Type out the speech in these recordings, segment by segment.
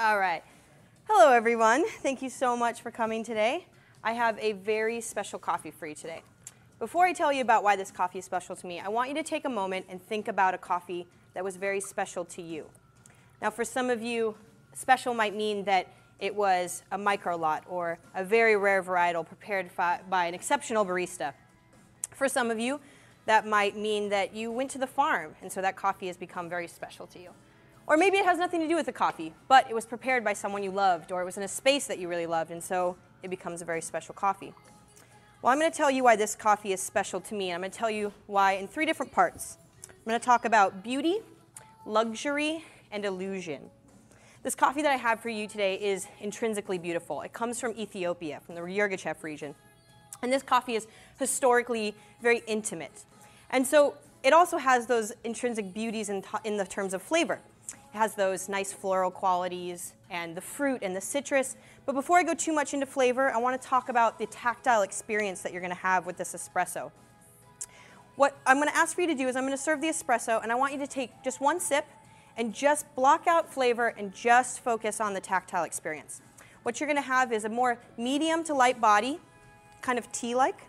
All right. Hello, everyone. Thank you so much for coming today. I have a very special coffee for you today. Before I tell you about why this coffee is special to me, I want you to take a moment and think about a coffee that was very special to you. Now, for some of you, special might mean that it was a micro lot or a very rare varietal prepared by an exceptional barista. For some of you, that might mean that you went to the farm, and so that coffee has become very special to you. Or maybe it has nothing to do with the coffee, but it was prepared by someone you loved, or it was in a space that you really loved, and so it becomes a very special coffee. Well, I'm going to tell you why this coffee is special to me, and I'm going to tell you why in 3 different parts. I'm going to talk about beauty, luxury, and illusion. This coffee that I have for you today is intrinsically beautiful. It comes from Ethiopia, from the Yirgacheffe region. And this coffee is historically very intimate. And so it also has those intrinsic beauties in the terms of flavor. It has those nice floral qualities and the fruit and the citrus. But before I go too much into flavor, I want to talk about the tactile experience that you're going to have with this espresso. What I'm going to ask for you to do is I'm going to serve the espresso, and I want you to take just one sip and just block out flavor and just focus on the tactile experience. What you're going to have is a more medium to light body, kind of tea-like,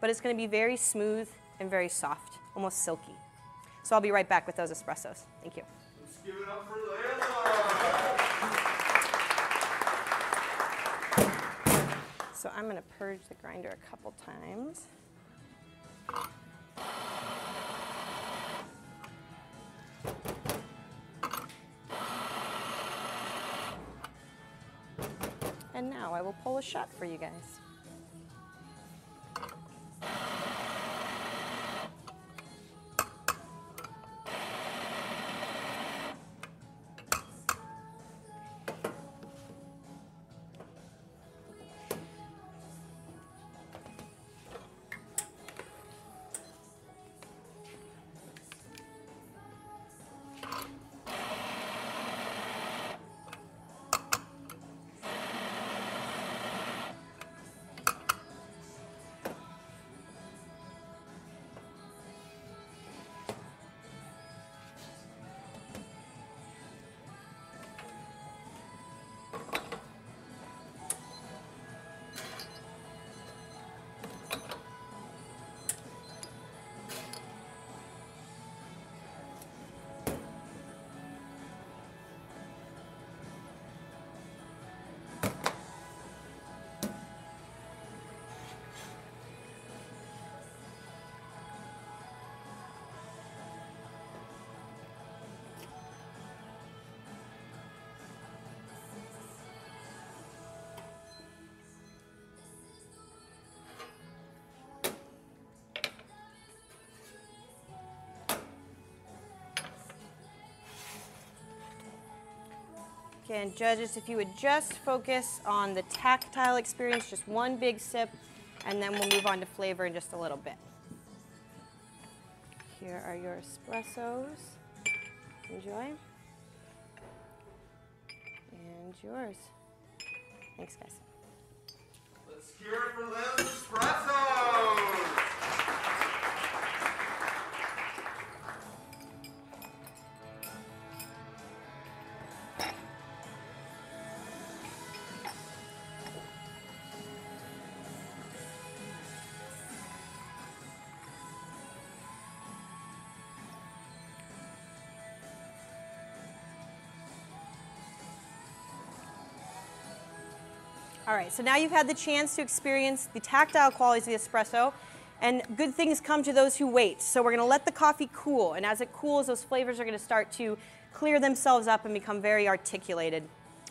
but it's going to be very smooth and very soft, almost silky. So I'll be right back with those espressos. Thank you. Let's give it up for Laila. So I'm going to purge the grinder a couple times. And now I will pull a shot for you guys. Again, judges, if you would just focus on the tactile experience, just one big sip, and then we'll move on to flavor in just a little bit. Here are your espressos. Enjoy. And yours. Thanks, guys. Let's hear it for Laila's espressos. All right, so now you've had the chance to experience the tactile qualities of the espresso, and good things come to those who wait. So we're going to let the coffee cool, and as it cools, those flavors are going to start to clear themselves up and become very articulated.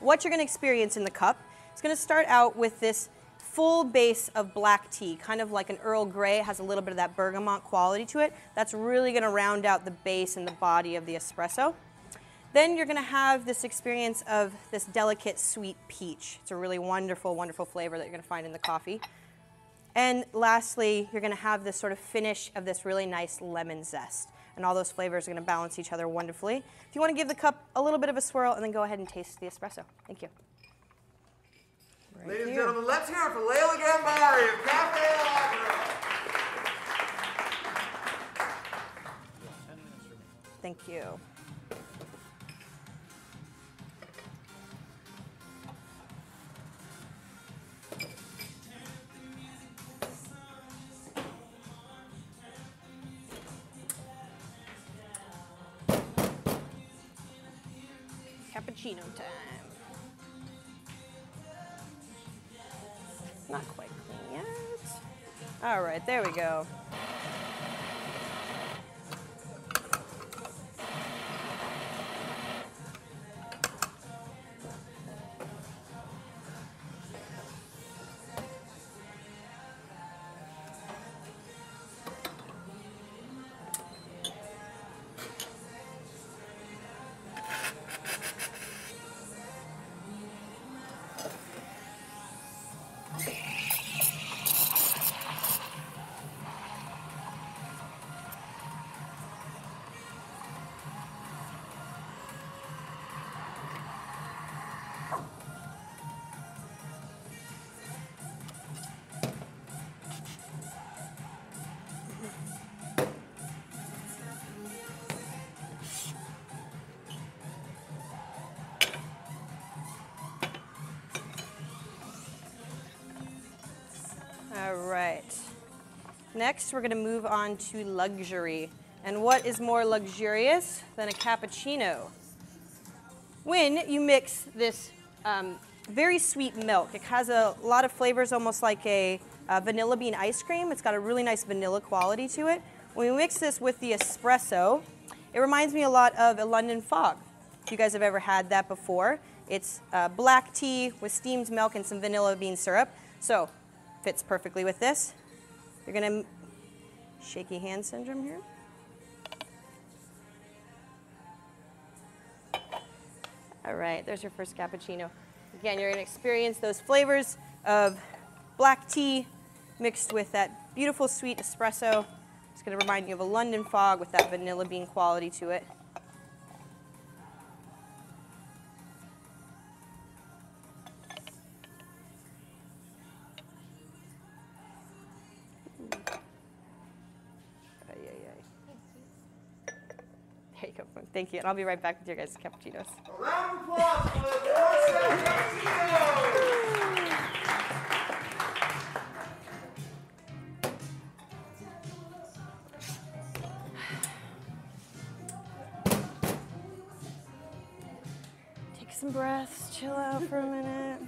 What you're going to experience in the cup is going to start out with this full base of black tea, kind of like an Earl Grey. It has a little bit of that bergamot quality to it. That's really going to round out the base and the body of the espresso. Then you're going to have this experience of this delicate sweet peach. It's a really wonderful, wonderful flavor that you're going to find in the coffee. And lastly, you're going to have this sort of finish of this really nice lemon zest. And all those flavors are going to balance each other wonderfully. If you want to give the cup a little bit of a swirl, and then go ahead and taste the espresso. Thank you. Right Ladies and here. gentlemen, let's hear it for Laila Gambari of Cafe Lagra. Thank you. cappuccino time. Not quite clean yet. All right, there we go. All right. Next, we're going to move on to luxury. And what is more luxurious than a cappuccino? When you mix this very sweet milk, it has a lot of flavors, almost like a vanilla bean ice cream. It's got a really nice vanilla quality to it. When we mix this with the espresso, it reminds me a lot of a London fog. If you guys have ever had that before, it's black tea with steamed milk and some vanilla bean syrup. So, fits perfectly with this. You're gonna shaky hand syndrome here. All right, there's your first cappuccino. Again, you're gonna experience those flavors of black tea mixed with that beautiful sweet espresso. It's gonna remind you of a London fog with that vanilla bean quality to it. There you go. Thank you. And I'll be right back with your guys' cappuccinos. A round of applause for the first cappuccino. Take some breaths, chill out for a minute.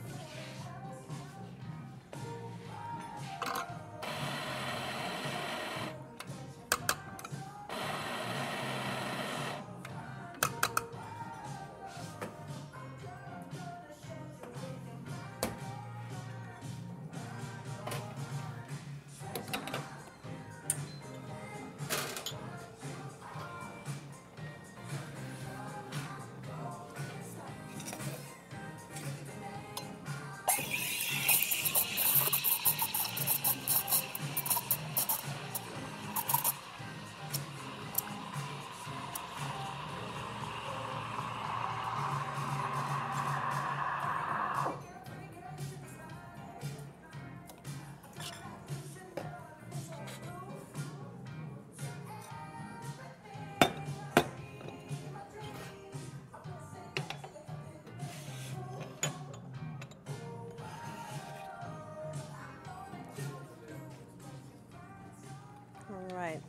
All right.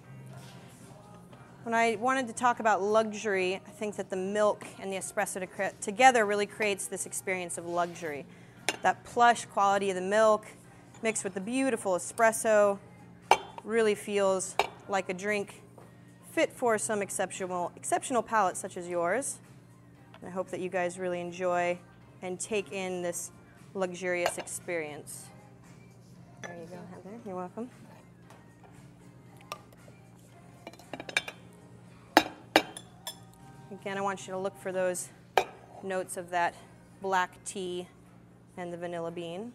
When I wanted to talk about luxury, I think that the milk and the espresso together really creates this experience of luxury. That plush quality of the milk mixed with the beautiful espresso really feels like a drink fit for some exceptional palate such as yours. And I hope that you guys really enjoy and take in this luxurious experience. There you go, Heather. You're welcome. Again, I want you to look for those notes of that black tea and the vanilla bean.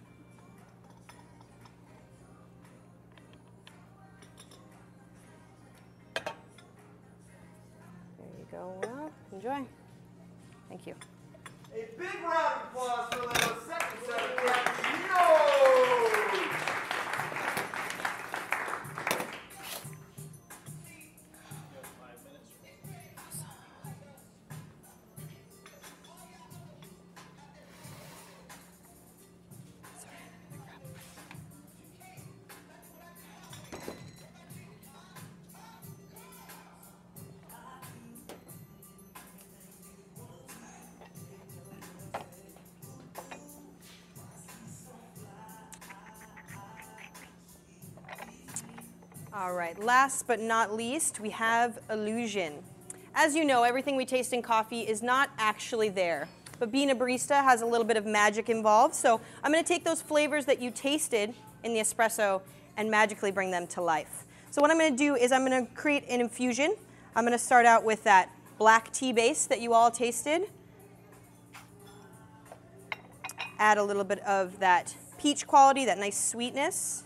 There you go. Well, enjoy. Thank you. A big round of applause for Laila's second set of cappuccinos. All right, last but not least, we have illusion. As you know, everything we taste in coffee is not actually there, but being a barista has a little bit of magic involved. So I'm going to take those flavors that you tasted in the espresso and magically bring them to life. So what I'm going to do is I'm going to create an infusion. I'm going to start out with that black tea base that you all tasted. Add a little bit of that peach quality, that nice sweetness.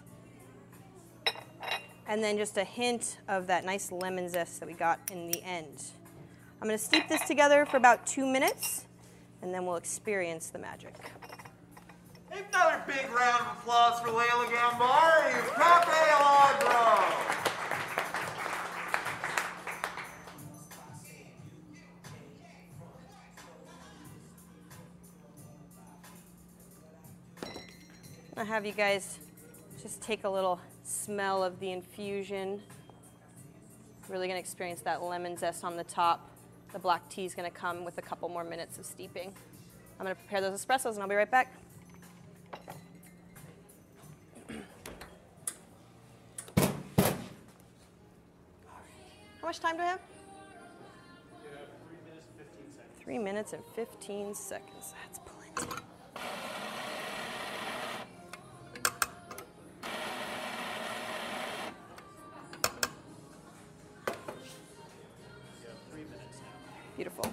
And then just a hint of that nice lemon zest that we got in the end. I'm going to steep this together for about 2 minutes, and then we'll experience the magic. Another big round of applause for Laila Gambari's Cafe Allegro. I'll have you guys just take a little smell of the infusion. Really going to experience that lemon zest on the top. The black tea is going to come with a couple more minutes of steeping. I'm going to prepare those espressos and I'll be right back. How much time do I have? You have 3 minutes and 15 seconds. 3 minutes and 15 seconds. That's plenty. You have 3 minutes now. Beautiful.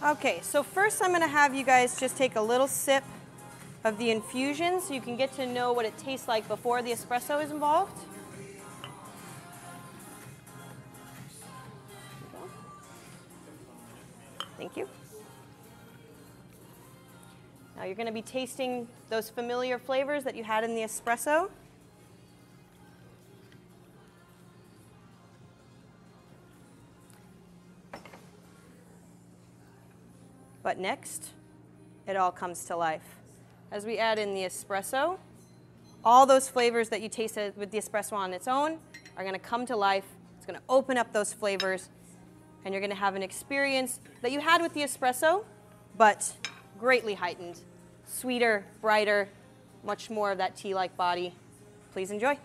Okay, so first I'm going to have you guys just take a little sip of the infusion so you can get to know what it tastes like before the espresso is involved. Thank you. Now you're going to be tasting those familiar flavors that you had in the espresso. But next, it all comes to life. As we add in the espresso, all those flavors that you tasted with the espresso on its own are going to come to life. It's going to open up those flavors, and you're going to have an experience that you had with the espresso, but greatly heightened. Sweeter, brighter, much more of that tea-like body. Please enjoy.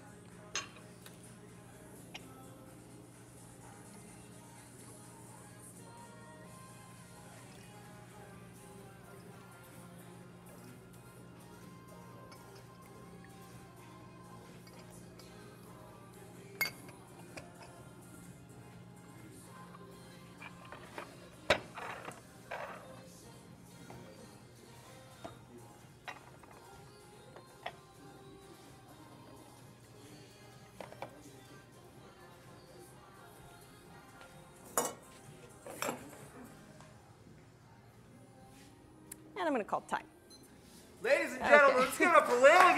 And I'm going to call time. Ladies and gentlemen, let's give it up for Laila